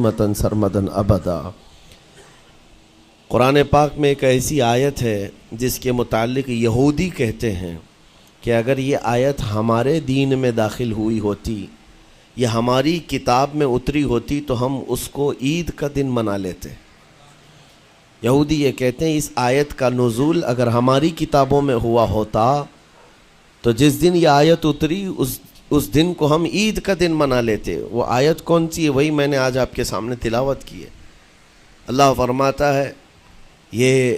دائمتاً سرمداً ابدا۔ قرآن پاک میں ایک ایسی آیت ہے جس کے متعلق یہودی کہتے ہیں کہ اگر یہ آیت ہمارے دین میں داخل ہوئی ہوتی یا ہماری کتاب میں اتری ہوتی تو ہم اس کو عید کا دن منا لیتے۔ یہودی یہ کہتے ہیں اس آیت کا نزول اگر ہماری کتابوں میں ہوا ہوتا تو جس دن یہ آیت اتری اس دن کو ہم عید کا دن منا لیتے۔ وہ آیت کون سی ہے وہی میں نے آج آپ کے سامنے تلاوت کی ہے۔ اللہ فرماتا ہے یہ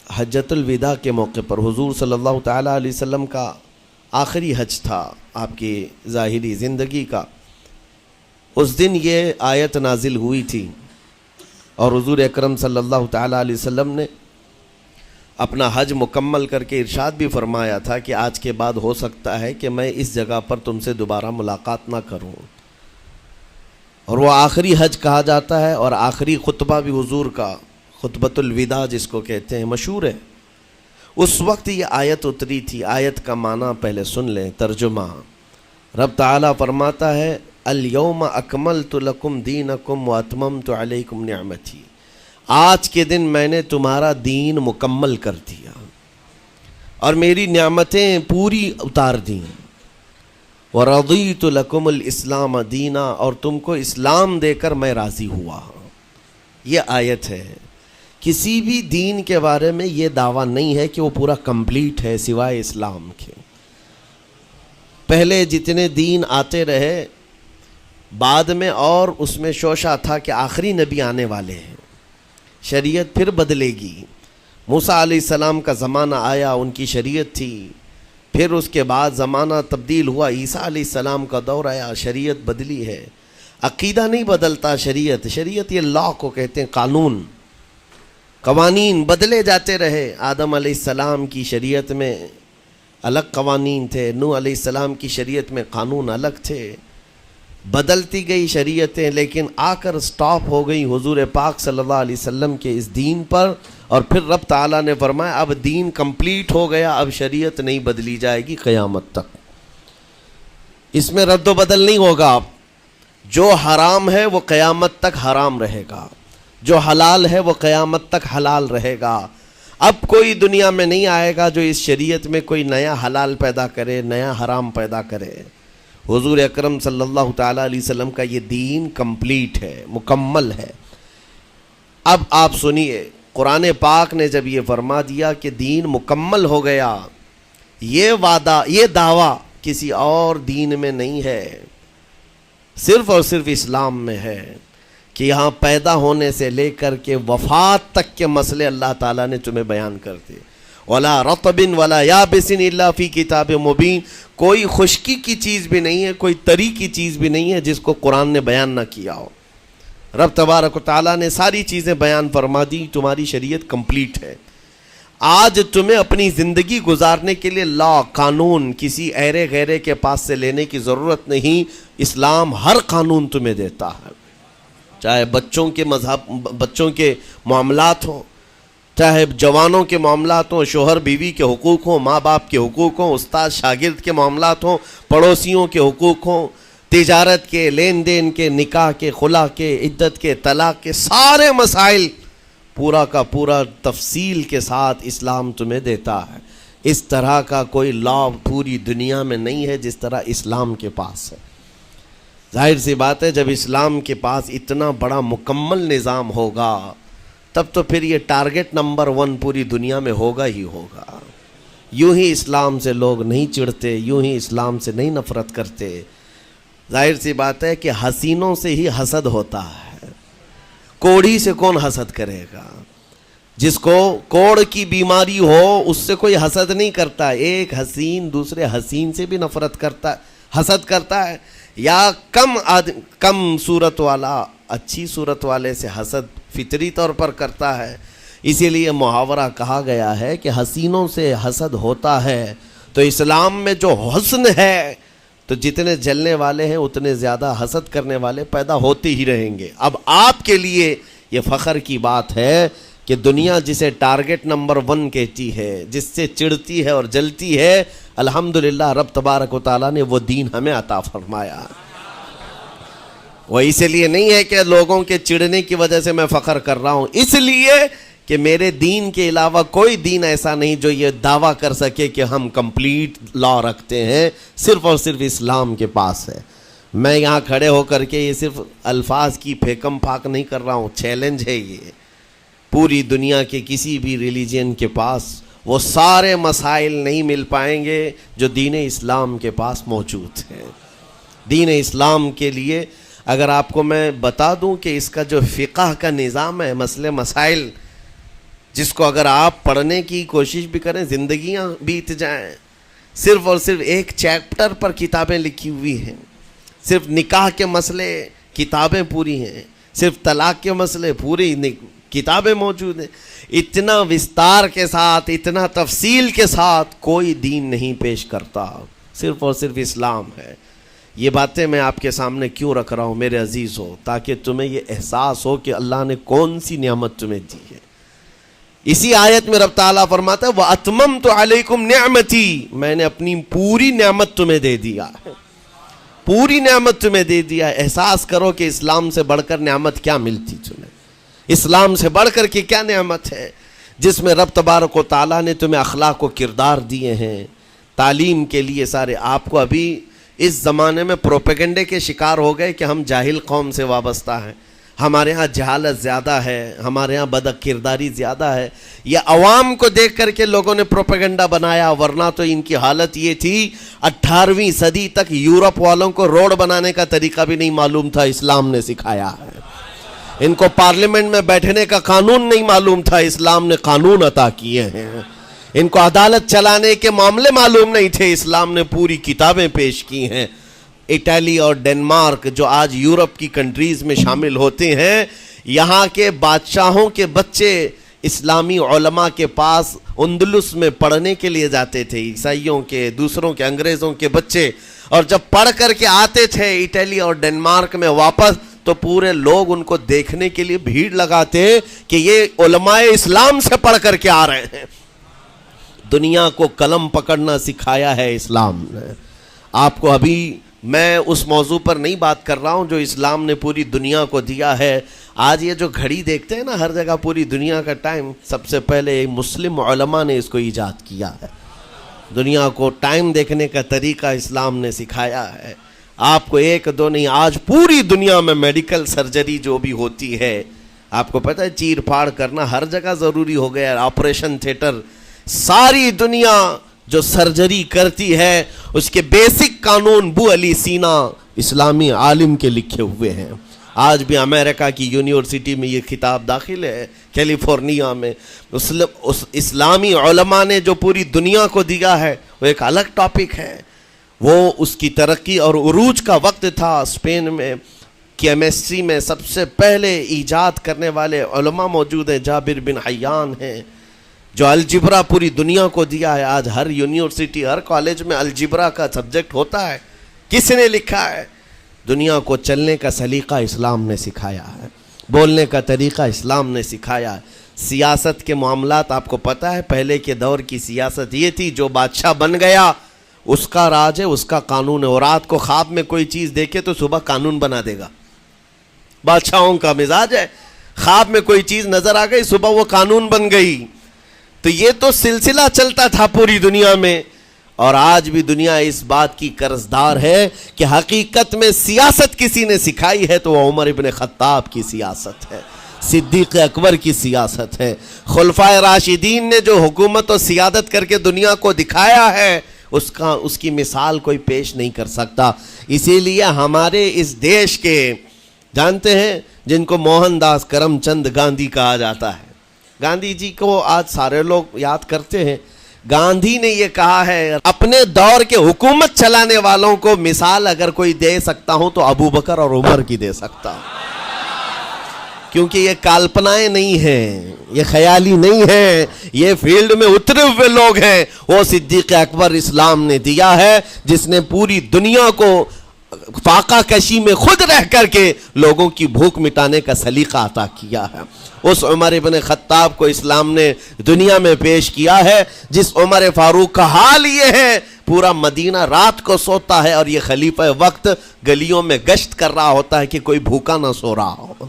حجۃ الوداع کے موقع پر حضور صلی اللہ تعالیٰ علیہ وسلم کا آخری حج تھا آپ کی ظاہری زندگی کا۔ اس دن یہ آیت نازل ہوئی تھی اور حضور اکرم صلی اللہ تعالیٰ علیہ وسلم نے اپنا حج مکمل کر کے ارشاد بھی فرمایا تھا کہ آج کے بعد ہو سکتا ہے کہ میں اس جگہ پر تم سے دوبارہ ملاقات نہ کروں۔ اور وہ آخری حج کہا جاتا ہے اور آخری خطبہ بھی حضور کا خطبۃ الوداع جس کو کہتے ہیں مشہور ہے۔ اس وقت یہ آیت اتری تھی۔ آیت کا معنی پہلے سن لیں، ترجمہ۔ رب تعالیٰ فرماتا ہے الیوم اکملت لکم دینکم واتممت علیکم نعمتی، آج کے دن میں نے تمہارا دین مکمل کر دیا اور میری نعمتیں پوری اتار دیں۔ ورضیت لکم الاسلام دینا، اور تم کو اسلام دے کر میں راضی ہوا۔ یہ آیت ہے۔ کسی بھی دین کے بارے میں یہ دعویٰ نہیں ہے کہ وہ پورا کمپلیٹ ہے سوائے اسلام کے۔ پہلے جتنے دین آتے رہے بعد میں اور اس میں شوشہ تھا کہ آخری نبی آنے والے ہیں، شریعت پھر بدلے گی۔ موسیٰ علیہ السلام کا زمانہ آیا، ان کی شریعت تھی، پھر اس کے بعد زمانہ تبدیل ہوا، عیسیٰ علیہ السلام کا دور آیا، شریعت بدلی ہے۔ عقیدہ نہیں بدلتا، شریعت یہ لاء کو کہتے ہیں، قانون، قوانین بدلے جاتے رہے۔ آدم علیہ السلام کی شریعت میں الگ قوانین تھے، نوح علیہ السلام کی شریعت میں قانون الگ تھے، بدلتی گئی شریعتیں، لیکن آ کر سٹاپ ہو گئی حضور پاک صلی اللہ علیہ وسلم کے اس دین پر۔ اور پھر رب تعالیٰ نے فرمایا اب دین کمپلیٹ ہو گیا، اب شریعت نہیں بدلی جائے گی قیامت تک، اس میں رد و بدل نہیں ہوگا۔ جو حرام ہے وہ قیامت تک حرام رہے گا، جو حلال ہے وہ قیامت تک حلال رہے گا۔ اب کوئی دنیا میں نہیں آئے گا جو اس شریعت میں کوئی نیا حلال پیدا کرے، نیا حرام پیدا کرے۔ حضور اکرم صلی اللہ تعالیٰ علیہ وسلم کا یہ دین کمپلیٹ ہے، مکمل ہے۔ اب آپ سنیے، قرآن پاک نے جب یہ فرما دیا کہ دین مکمل ہو گیا، یہ وعدہ، یہ دعویٰ کسی اور دین میں نہیں ہے، صرف اور صرف اسلام میں ہے کہ یہاں پیدا ہونے سے لے کر کے وفات تک کے مسئلے اللہ تعالیٰ نے تمہیں بیان کر دیے۔ وَلَا رَطْبٍ وَلَا يَابِسٍ إِلَّا فِي كِتَابٍ مُبِينٍ، کوئی خشکی کی چیز بھی نہیں ہے، کوئی تری کی چیز بھی نہیں ہے جس کو قرآن نے بیان نہ کیا ہو۔ رب تبارک و تعالیٰ نے ساری چیزیں بیان فرما دی، تمہاری شریعت کمپلیٹ ہے۔ آج تمہیں اپنی زندگی گزارنے کے لیے لا، قانون کسی ایرے غیرے کے پاس سے لینے کی ضرورت نہیں۔ اسلام ہر قانون تمہیں دیتا ہے، چاہے بچوں کے بچوں کے معاملات ہوں، چاہے جوانوں کے معاملات ہوں، شوہر بیوی کے حقوق ہوں، ماں باپ کے حقوق ہوں، استاد شاگرد کے معاملات ہوں، پڑوسیوں کے حقوق ہوں، تجارت کے، لین دین کے، نکاح کے، خلا کے، عدت کے، طلاق کے، سارے مسائل پورا کا پورا تفصیل کے ساتھ اسلام تمہیں دیتا ہے۔ اس طرح کا کوئی لا پوری دنیا میں نہیں ہے جس طرح اسلام کے پاس ہے۔ ظاہر سی بات ہے جب اسلام کے پاس اتنا بڑا مکمل نظام ہوگا تب تو پھر یہ ٹارگٹ نمبر 1 پوری دنیا میں ہوگا ہی ہوگا۔ یوں ہی اسلام سے لوگ نہیں چڑھتے، یوں ہی اسلام سے نہیں نفرت کرتے۔ ظاہر سی بات ہے کہ حسینوں سے ہی حسد ہوتا ہے، کوڑھی سے کون حسد کرے گا؟ جس کو کوڑ کی بیماری ہو اس سے کوئی حسد نہیں کرتا۔ ایک حسین دوسرے حسین سے بھی نفرت کرتا، حسد کرتا ہے، یا کم صورت والا اچھی صورت والے سے حسد فطری طور پر کرتا ہے۔ اسی لیے محاورہ کہا گیا ہے کہ حسینوں سے حسد ہوتا ہے، تو اسلام میں جو حسن ہے تو جتنے جلنے والے ہیں اتنے زیادہ حسد کرنے والے پیدا ہوتے ہی رہیں گے۔ اب آپ کے لیے یہ فخر کی بات ہے کہ دنیا جسے ٹارگٹ نمبر 1 کہتی ہے، جس سے چڑھتی ہے اور جلتی ہے، الحمدللہ رب تبارک و تعالیٰ نے وہ دین ہمیں عطا فرمایا۔ وہ اس لیے نہیں ہے کہ لوگوں کے چڑھنے کی وجہ سے میں فخر کر رہا ہوں، اس لیے کہ میرے دین کے علاوہ کوئی دین ایسا نہیں جو یہ دعویٰ کر سکے کہ ہم کمپلیٹ لا رکھتے ہیں، صرف اور صرف اسلام کے پاس ہے۔ میں یہاں کھڑے ہو کر کے یہ صرف الفاظ کی پھیکم پھاک نہیں کر رہا ہوں، چیلنج ہے یہ۔ پوری دنیا کے کسی بھی ریلیجن کے پاس وہ سارے مسائل نہیں مل پائیں گے جو دین اسلام کے پاس موجود ہیں۔ دین اسلام کے لیے اگر آپ کو میں بتا دوں کہ اس کا جو فقہ کا نظام ہے، مسئلے مسائل، جس کو اگر آپ پڑھنے کی کوشش بھی کریں زندگیاں بیت جائیں، صرف اور صرف ایک چیپٹر پر کتابیں لکھی ہوئی ہیں، صرف نکاح کے مسئلے کتابیں پوری ہیں، صرف طلاق کے مسئلے پوری کتابیں موجود ہیں۔ اتنا وستار کے ساتھ، اتنا تفصیل کے ساتھ کوئی دین نہیں پیش کرتا، صرف اور صرف اسلام ہے۔ یہ باتیں میں آپ کے سامنے کیوں رکھ رہا ہوں میرے عزیز ہو؟ تاکہ تمہیں یہ احساس ہو کہ اللہ نے کون سی نعمت تمہیں دی ہے۔ اسی آیت میں رب تعالیٰ فرماتا ہے وَأَتْمَمْتُ عَلَيْكُمْ نِعْمَتِي، میں نے اپنی پوری نعمت تمہیں دے دیا، پوری نعمت تمہیں دے دیا۔ احساس کرو کہ اسلام سے بڑھ کر نعمت کیا ملتی تمہیں، اسلام سے بڑھ کر کے کیا نعمت ہے، جس میں رب تبارک و تعالیٰ نے تمہیں اخلاق و کردار دیے ہیں، تعلیم کے لیے سارے۔ آپ کو ابھی اس زمانے میں پروپیگنڈے کے شکار ہو گئے کہ ہم جاہل قوم سے وابستہ ہیں، ہمارے ہاں جہالت زیادہ ہے، ہمارے ہاں بد کرداری زیادہ ہے۔ یہ عوام کو دیکھ کر کے لوگوں نے پروپیگنڈا بنایا، ورنہ تو ان کی حالت یہ تھی 18ویں صدی تک یورپ والوں کو روڈ بنانے کا طریقہ بھی نہیں معلوم تھا، اسلام نے سکھایا ہے۔ ان کو پارلیمنٹ میں بیٹھنے کا قانون نہیں معلوم تھا، اسلام نے قانون عطا کیے ہیں۔ ان کو عدالت چلانے کے معاملے معلوم نہیں تھے، اسلام نے پوری کتابیں پیش کی ہیں۔ اٹلی اور ڈنمارک جو آج یورپ کی کنٹریز میں شامل ہوتے ہیں، یہاں کے بادشاہوں کے بچے اسلامی علماء کے پاس اندلس میں پڑھنے کے لیے جاتے تھے، عیسائیوں کے، دوسروں کے، انگریزوں کے بچے، اور جب پڑھ کر کے آتے تھے اٹلی اور ڈنمارک میں واپس تو پورے لوگ ان کو دیکھنے کے لیے بھیڑ لگاتے کہ یہ علماء اسلام سے پڑھ کر کے آ رہے ہیں۔ دنیا کو قلم پکڑنا سکھایا ہے اسلام نے۔ آپ کو ابھی میں اس موضوع پر نہیں بات کر رہا ہوں جو اسلام نے پوری دنیا کو دیا ہے۔ آج یہ جو گھڑی دیکھتے ہیں نا ہر جگہ پوری دنیا کا ٹائم، سب سے پہلے مسلم علماء نے اس کو ایجاد کیا ہے۔ دنیا کو ٹائم دیکھنے کا طریقہ اسلام نے سکھایا ہے۔ آپ کو ایک دو نہیں، آج پوری دنیا میں میڈیکل سرجری جو بھی ہوتی ہے، آپ کو پتہ ہے چیر پھاڑ کرنا ہر جگہ ضروری ہو گیا ہے، آپریشن تھیٹر، ساری دنیا جو سرجری کرتی ہے اس کے بیسک قانون بو علی سینا اسلامی عالم کے لکھے ہوئے ہیں۔ آج بھی امریکہ کی یونیورسٹی میں یہ کتاب داخل ہے، کیلیفورنیا میں۔ اس اسلامی علماء نے جو پوری دنیا کو دیا ہے وہ ایک الگ ٹاپک ہے۔ وہ اس کی ترقی اور عروج کا وقت تھا۔ اسپین میں کیمسٹری میں سب سے پہلے ایجاد کرنے والے علماء موجود ہیں، جابر بن حیان ہیں، جو الجبرا پوری دنیا کو دیا ہے۔ آج ہر یونیورسٹی، ہر کالج میں الجبرا کا سبجیکٹ ہوتا ہے۔ کس نے لکھا ہے؟ دنیا کو چلنے کا سلیقہ اسلام نے سکھایا ہے، بولنے کا طریقہ اسلام نے سکھایا ہے۔ سیاست کے معاملات آپ کو پتہ ہے، پہلے کے دور کی سیاست یہ تھی جو بادشاہ بن گیا اس کا راج ہے، اس کا قانون ہے، اور رات کو خواب میں کوئی چیز دیکھے تو صبح قانون بنا دے گا۔ بادشاہوں کا مزاج ہے، خواب میں کوئی چیز نظر آ گئی صبح وہ قانون بن گئی۔ تو یہ تو سلسلہ چلتا تھا پوری دنیا میں، اور آج بھی دنیا اس بات کی قرضدار ہے کہ حقیقت میں سیاست کسی نے سکھائی ہے تو وہ عمر ابن خطاب کی سیاست ہے، صدیق اکبر کی سیاست ہے۔ خلفائے راشدین نے جو حکومت و سیادت کر کے دنیا کو دکھایا ہے اس کی مثال کوئی پیش نہیں کر سکتا۔ اسی لیے ہمارے اس دیش کے جانتے ہیں جن کو موہن داس کرم چند گاندھی کہا جاتا ہے، گاندھی جی کو آج سارے لوگ یاد کرتے ہیں۔ گاندھی نے یہ کہا ہے اپنے دور کے حکومت چلانے والوں کو مثال اگر کوئی دے سکتا ہوں تو ابو بکر اور عمر کی دے سکتا ہوں، کیونکہ یہ کالپنائیں نہیں ہیں، یہ خیالی نہیں ہیں، یہ فیلڈ میں اترے ہوئے لوگ ہیں۔ وہ صدیق اکبر اسلام نے دیا ہے جس نے پوری دنیا کو فاقہ کشی میں خود رہ کر کے لوگوں کی بھوک مٹانے کا سلیقہ عطا کیا ہے. اس عمر ابن خطاب کو اسلام نے دنیا میں پیش کیا ہے جس عمر فاروق کا حال یہ ہے پورا مدینہ رات کو سوتا ہے اور یہ خلیفہ وقت گلیوں میں گشت کر رہا ہوتا ہے کہ کوئی بھوکا نہ سو رہا ہو.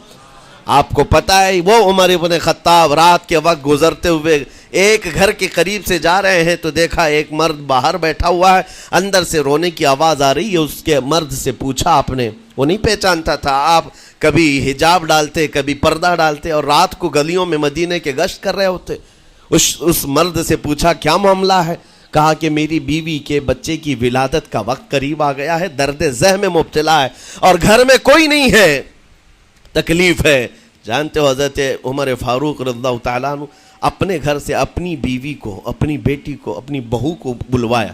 آپ کو پتا ہے وہ عمر ابن خطاب رات کے وقت گزرتے ہوئے ایک گھر کے قریب سے جا رہے ہیں تو دیکھا ایک مرد باہر بیٹھا ہوا ہے, اندر سے رونے کی آواز آ رہی ہے. اس کے مرد سے پوچھا آپ نے, وہ نہیں پہچانتا تھا, آپ کبھی حجاب ڈالتے کبھی پردہ ڈالتے اور رات کو گلیوں میں مدینے کے گشت کر رہے ہوتے. اس مرد سے پوچھا کیا معاملہ ہے؟ کہا کہ میری بیوی کے بچے کی ولادت کا وقت قریب آ گیا ہے, درد ذہ میں مبتلا ہے اور گھر میں کوئی نہیں ہے, تکلیف ہے. جانتے ہو حضرت عمر فاروق رضی اللہ تعالیٰ عنہ اپنے گھر سے اپنی بیوی کو, اپنی بیٹی کو, اپنی بہو کو بلوایا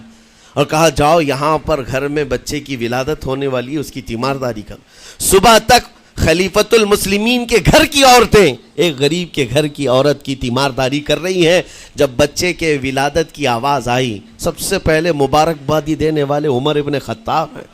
اور کہا جاؤ یہاں پر گھر میں بچے کی ولادت ہونے والی ہے, اس کی تیمارداری کرو. صبح تک خلیفۃ المسلمین کے گھر کی عورتیں ایک غریب کے گھر کی عورت کی تیمارداری کر رہی ہیں. جب بچے کے ولادت کی آواز آئی سب سے پہلے مبارکبادی دینے والے عمر ابن خطاب ہیں.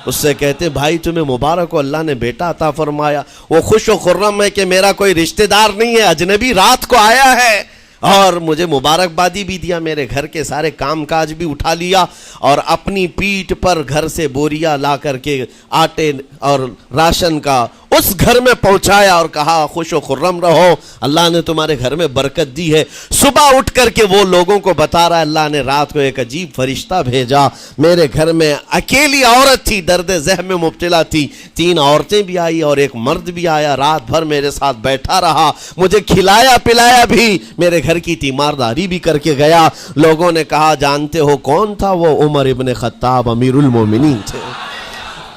اس سے کہتے ہیں بھائی تمہیں مبارک ہو, اللہ نے بیٹا عطا فرمایا. وہ خوش و خرم ہے کہ میرا کوئی رشتہ دار نہیں ہے, اجنبی رات کو آیا ہے اور مجھے مبارکبادی بھی دیا, میرے گھر کے سارے کام کاج بھی اٹھا لیا اور اپنی پیٹھ پر گھر سے بوریا لا کر کے آٹے اور راشن کا اس گھر میں پہنچایا اور کہا خوش و خرم رہو, اللہ نے تمہارے گھر میں برکت دی ہے. صبح اٹھ کر کے وہ لوگوں کو بتا رہا ہے اللہ نے رات کو ایک عجیب فرشتہ بھیجا, میرے گھر میں اکیلی عورت تھی, درد ذہ میں مبتلا تھی, 3 عورتیں بھی آئی اور ایک مرد بھی آیا, رات بھر میرے ساتھ بیٹھا رہا, مجھے کھلایا پلایا بھی, میرے گھر کی تیمارداری بھی کر کے گیا. لوگوں نے کہا جانتے ہو کون تھا وہ؟ عمر ابن خطاب امیر المومنین تھے.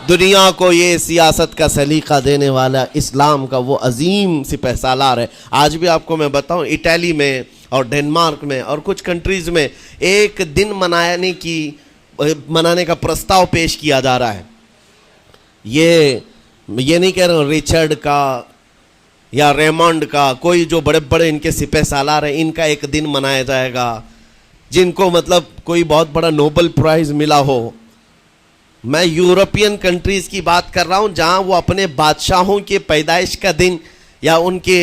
دنیا کو یہ سیاست کا سلیقہ دینے والا اسلام کا وہ عظیم سپہ سالار ہے. آج بھی آپ کو میں بتاؤں اٹلی میں اور ڈنمارک میں اور کچھ کنٹریز میں ایک دن منانے کا پرستاؤ پیش کیا جا رہا ہے. یہ نہیں کہہ رہا ہوں ریچرڈ کا یا ریمانڈ کا, کوئی جو بڑے بڑے ان کے سپہ سالار ہیں ان کا ایک دن منایا جائے گا جن کو مطلب کوئی بہت بڑا نوبل پرائز ملا ہو. میں یورپین کنٹریز کی بات کر رہا ہوں جہاں وہ اپنے بادشاہوں کے پیدائش کا دن یا ان کے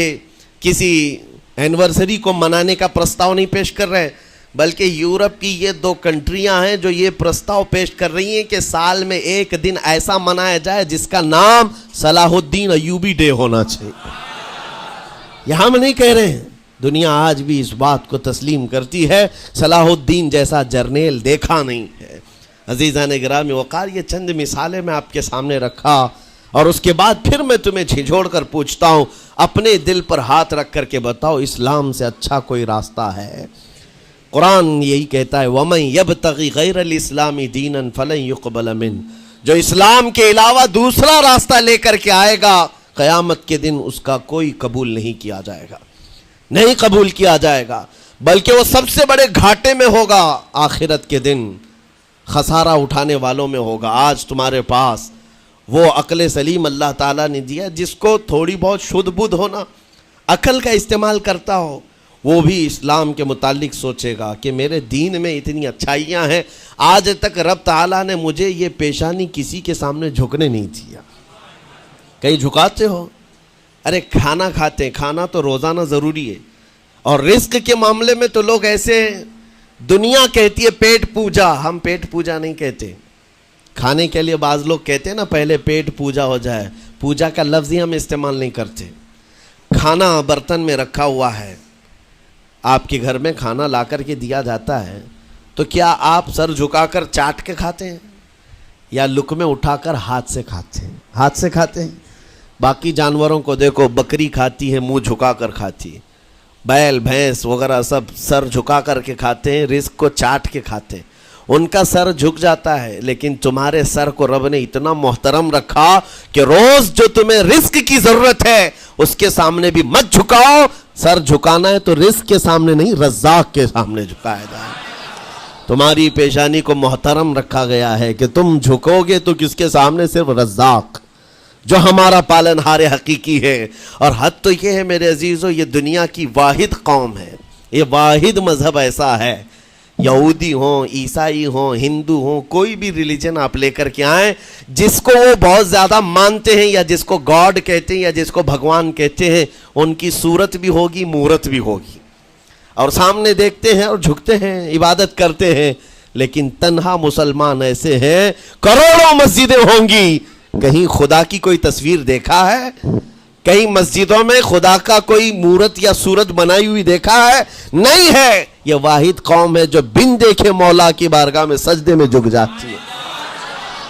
کسی اینیورسری کو منانے کا پرستاؤ نہیں پیش کر رہے, بلکہ یورپ کی یہ 2 کنٹریاں ہیں جو یہ پرستاؤ پیش کر رہی ہیں کہ سال میں ایک دن ایسا منایا جائے جس کا نام صلاح الدین ایوبی ڈے ہونا چاہیے. یہ ہم نہیں کہہ رہے ہیں, دنیا آج بھی اس بات کو تسلیم کرتی ہے, صلاح الدین جیسا جرنیل دیکھا نہیں ہے. عزیزان گرامی وقار, یہ چند مثالیں میں آپ کے سامنے رکھا اور اس کے بعد پھر میں تمہیں جھنجھوڑ کر پوچھتا ہوں, اپنے دل پر ہاتھ رکھ کر کے بتاؤ اسلام سے اچھا کوئی راستہ ہے؟ قرآن یہی کہتا ہے وَمَن يَبْتَغِ غَيْرَ الْإِسْلَامِ دِينًا فَلَن يُقْبَلَ مِنْهُ, جو اسلام کے علاوہ دوسرا راستہ لے کر کے آئے گا قیامت کے دن اس کا کوئی قبول نہیں کیا جائے گا, نہیں قبول کیا جائے گا, بلکہ وہ سب سے بڑے گھاٹے میں ہوگا, آخرت کے دن خسارہ اٹھانے والوں میں ہوگا. آج تمہارے پاس وہ عقل سلیم اللہ تعالیٰ نے دیا جس کو تھوڑی بہت شدھ بدھ ہونا, عقل کا استعمال کرتا ہو, وہ بھی اسلام کے متعلق سوچے گا کہ میرے دین میں اتنی اچھائیاں ہیں, آج تک رب تعالیٰ نے مجھے یہ پیشانی کسی کے سامنے جھکنے نہیں دیا. کہیں جھکاتے ہو؟ ارے کھانا کھاتے ہیں, کھانا تو روزانہ ضروری ہے, اور رزق کے معاملے میں تو لوگ ایسے, دنیا کہتی ہے پیٹ پوجا, ہم پیٹ پوجا نہیں کہتے. کھانے کے لیے بعض لوگ کہتے ہیں نا پہلے پیٹ پوجا ہو جائے, پوجا کا لفظ ہی ہم استعمال نہیں کرتے. کھانا برتن میں رکھا ہوا ہے, آپ کے گھر میں کھانا لا کر کے دیا جاتا ہے, تو کیا آپ سر جھکا کر چاٹ کے کھاتے ہیں یا لقمے اٹھا کر ہاتھ سے کھاتے ہیں؟ ہاتھ سے کھاتے ہیں. باقی جانوروں کو دیکھو, بکری کھاتی ہے منہ جھکا کر کھاتی ہے, بیل بھینس وغیرہ سب سر جھکا کر کے کھاتے ہیں, رزق کو چاٹ کے کھاتے ہیں, ان کا سر جھک جاتا ہے. لیکن تمہارے سر کو رب نے اتنا محترم رکھا کہ روز جو تمہیں رزق کی ضرورت ہے اس کے سامنے بھی مت جھکاؤ. سر جھکانا ہے تو رزق کے سامنے نہیں, رزاق کے سامنے جھکایا جائے. تمہاری پیشانی کو محترم رکھا گیا ہے کہ تم جھکو گے تو کس کے سامنے؟ صرف رزاق جو ہمارا پالن ہار حقیقی ہے. اور حد تو یہ ہے میرے عزیزو, یہ دنیا کی واحد قوم ہے, یہ واحد مذہب ایسا ہے یہودی ہوں، عیسائی ہوں، ہندو ہوں، کوئی بھی ریلیجن آپ لے کر کے آئیں، جس کو وہ بہت زیادہ مانتے ہیں یا جس کو گاڈ کہتے ہیں یا جس کو بھگوان کہتے ہیں، ان کی صورت بھی ہوگی، مورت بھی ہوگی، اور سامنے دیکھتے ہیں اور جھکتے ہیں، عبادت کرتے ہیں. لیکن تنہا مسلمان ایسے ہیں، کروڑوں مسجدیں ہوں گی، کہیں خدا کی کوئی تصویر دیکھا ہے؟ کئی مسجدوں میں خدا کا کوئی مورت یا صورت بنائی ہوئی دیکھا ہے؟ نہیں ہے. یہ واحد قوم ہے جو بن دیکھے مولا کی بارگاہ میں سجدے میں جھک جاتی ہے.